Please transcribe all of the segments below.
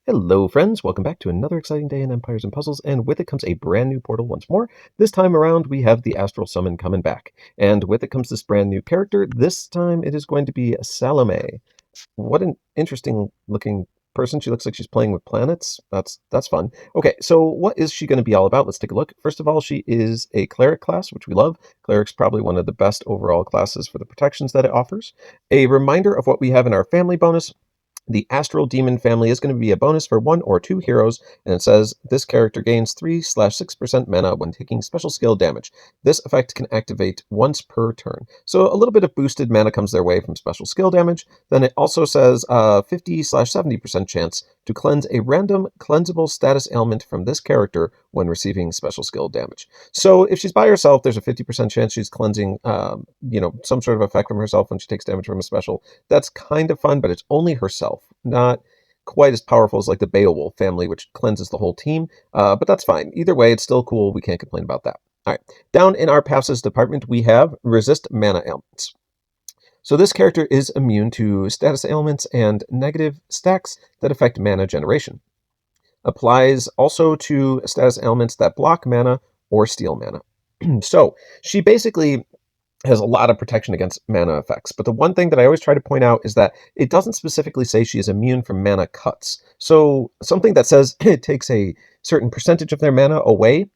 Hello, friends. Welcome back to another exciting day in Empires and Puzzles, and with it comes a brand new portal once more. This time around, we have the Astral Summon coming back, and with it comes this brand new character. This time, it is going to be Salome. What an interesting looking person. She looks like she's playing with planets. That's fun. Okay, so what is she going to be all about? Let's take a look. First of all, she is a cleric class, which we love. Cleric's probably one of the best overall classes for the protections that it offers. A reminder of what we have in our family bonus. The Astral Demon family is going to be a bonus for 1 or 2 heroes, and it says this character gains 3/6% mana when taking special skill damage. This effect can activate once per turn. So a little bit of boosted mana comes their way from special skill damage. Then it also says 50/70% chance to cleanse a random cleansable status ailment from this character when receiving special skill damage. So if she's by herself, there's a 50% chance she's cleansing some sort of effect from herself when she takes damage from a special. That's kind of fun, but it's only herself. Not quite as powerful as like the Beowulf family, which cleanses the whole team, but that's fine. Either way, it's still cool. We can't complain about that. All right, down in our passes department, we have resist mana ailments. So this character is immune to status ailments and negative stacks that affect mana generation. Applies also to status ailments that block mana or steal mana. So she basically has a lot of protection against mana effects. But the one thing that I always try to point out is that it doesn't specifically say she is immune from mana cuts. So something that says it takes a certain percentage of their mana away,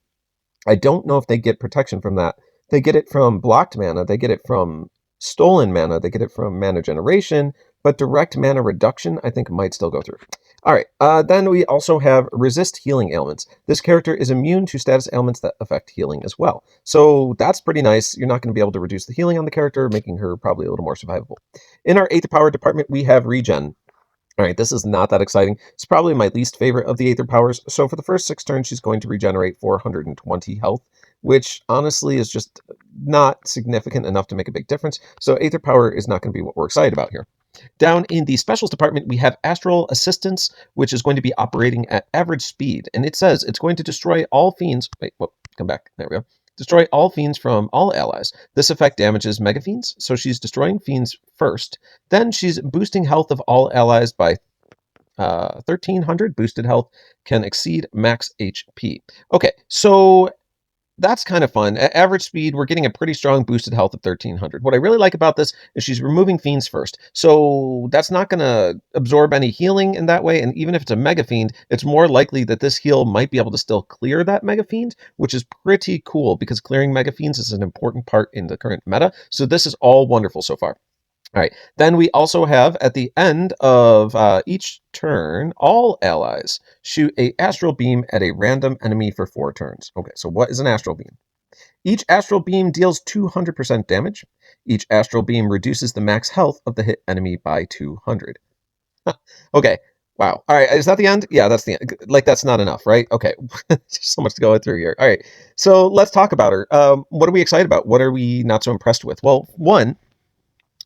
I don't know if they get protection from that. They get it from blocked mana, they get it from stolen mana, they get it from mana generation, but direct mana reduction, I think, might still go through. All right, then we also have resist healing ailments. This character is immune to status ailments that affect healing as well. So that's pretty nice. You're not going to be able to reduce the healing on the character, making her probably a little more survivable. In our Aether Power department, we have regen. All right, this is not that exciting. It's probably my least favorite of the Aether powers. So for the first 6 turns, she's going to regenerate 420 health, which honestly is just not significant enough to make a big difference. So Aether power is not going to be what we're excited about here. Down in the specials department, we have Astral Assistance, which is going to be operating at average speed. And it says it's going to destroy all fiends. Wait, whoop, come back. There we go. Destroy all fiends from all allies. This effect damages mega fiends, so she's destroying fiends first. Then she's boosting health of all allies by 1300. Boosted health can exceed max HP. Okay, so that's kind of fun. At average speed, we're getting a pretty strong boosted health of 1300. What I really like about this is she's removing fiends first. So that's not going to absorb any healing in that way. And even if it's a mega fiend, it's more likely that this heal might be able to still clear that mega fiend, which is pretty cool because clearing mega fiends is an important part in the current meta. So this is all wonderful so far. All right. Then we also have at the end of each turn, all allies shoot a astral beam at a random enemy for 4 turns. Okay, so what is an astral beam? Each astral beam deals 200% damage. Each astral beam reduces the max health of the hit enemy by 200. Okay. Wow. All right. Is that the end? Yeah, that's the end. Like, that's not enough, right? Okay. There's so much to go through here. All right. So let's talk about her. What are we excited about? What are we not so impressed with? Well, one,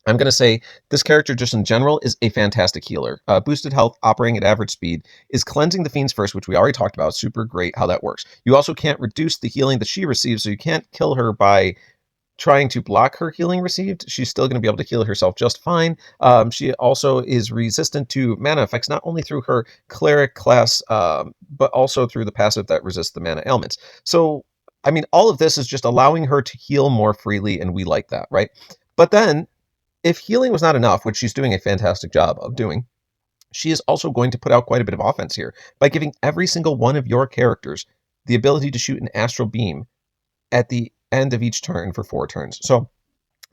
I'm going to say this character just in general is a fantastic healer. Boosted health, operating at average speed, is cleansing the fiends first, which we already talked about. Super great how that works. You also can't reduce the healing that she receives, so you can't kill her by trying to block her healing received. She's still going to be able to heal herself just fine. She also is resistant to mana effects, not only through her cleric class, but also through the passive that resists the mana ailments. So, I mean, all of this is just allowing her to heal more freely, and we like that, right? But then, if healing was not enough, which she's doing a fantastic job of doing, she is also going to put out quite a bit of offense here by giving every single one of your characters the ability to shoot an astral beam at the end of each turn for 4 turns. So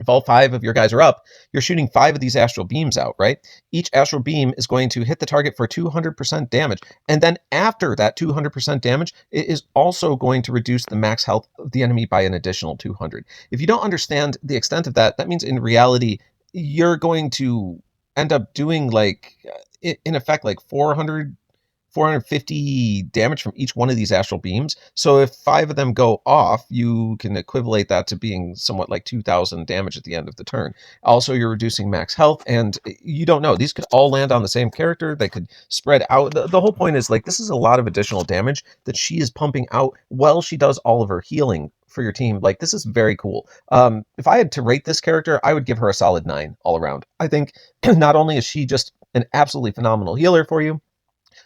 if all 5 of your guys are up, you're shooting 5 of these astral beams out, right? Each astral beam is going to hit the target for 200% damage. And then after that 200% damage, it is also going to reduce the max health of the enemy by an additional 200. If you don't understand the extent of that, that means in reality, you're going to end up doing like, in effect, like 450 damage from each one of these astral beams. So if 5 of them go off, you can equivalent that to being somewhat like 2,000 damage at the end of the turn. Also, you're reducing max health, and you don't know. These could all land on the same character. They could spread out. The whole point is, like, this is a lot of additional damage that she is pumping out while she does all of her healing for your team. Like, this is very cool. If I had to rate this character, I would give her a solid 9 all around. I think not only is she just an absolutely phenomenal healer for you,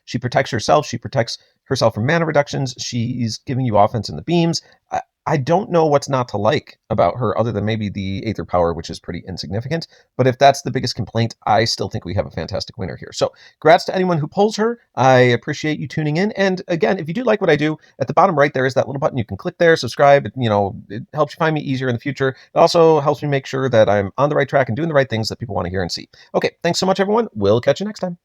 She protects herself. She protects herself from mana reductions. She's giving you offense in the beams. I don't know what's not to like about her other than maybe the Aether power, which is pretty insignificant. But if that's the biggest complaint, I still think we have a fantastic winner here. So congrats to anyone who pulls her. I appreciate you tuning in. And again, if you do like what I do, at the bottom right, there is that little button. You can click there, subscribe. It helps you find me easier in the future. It also helps me make sure that I'm on the right track and doing the right things that people want to hear and see. Okay, thanks so much, everyone. We'll catch you next time.